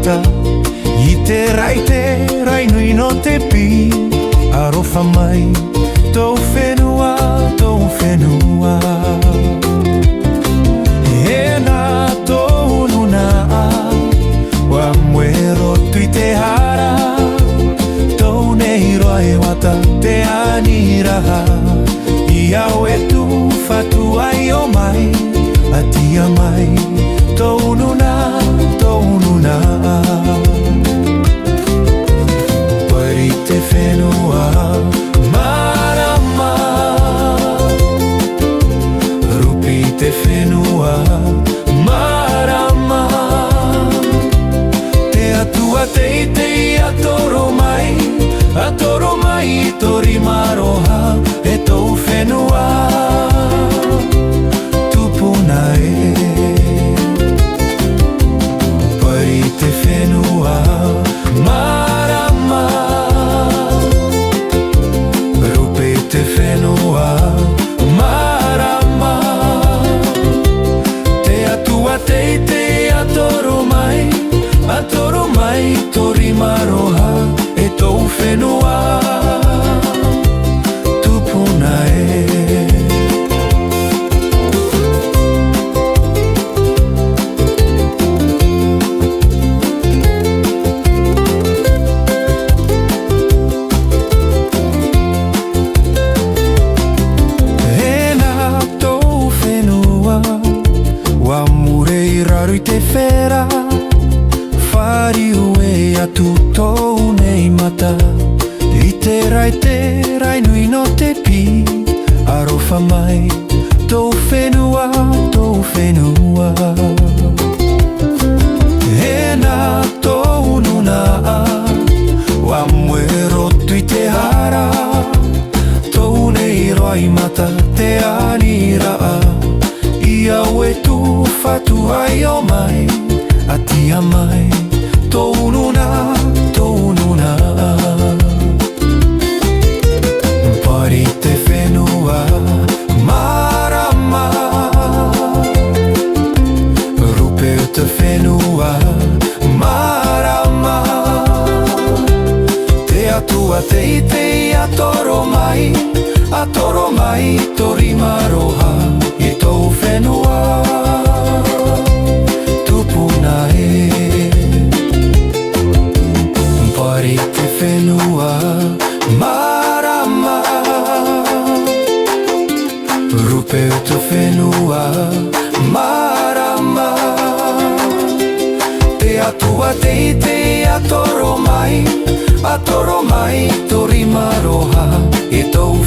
mata I te rai nui no te pi Arofa mai tou whenua E nā tou nuna Wa mwero tui te hara Tou nei roa e wata te aniraha I au e tu whatu ai o mai Atia mai tou nuna Pari te whenua marama Rupi te whenua marama Te atua teitei atoro mai tori maroha e tou whenua tupuna e Pari te whenua marama Rupe te whenua marama Te atua teitei atoro mai tori maroha e tou whenua tupuna e Rarui te whera Whari ue atu tou nei mata I te rai nui no te pi Arofa mai tou whenua E nā tou nuna Wa mwero tui te hara Tou nei roi mata te aniraa I au e tu whatu ai o mai Atia mai tou nuna Pari te whenua marama Rupe te whenua marama Te atua teitei atoro mai tori maroha I tou whenua tupuna e Pari te whenua marama Rupe te whenua marama Te atua teitei atoro mai tori maroha I tou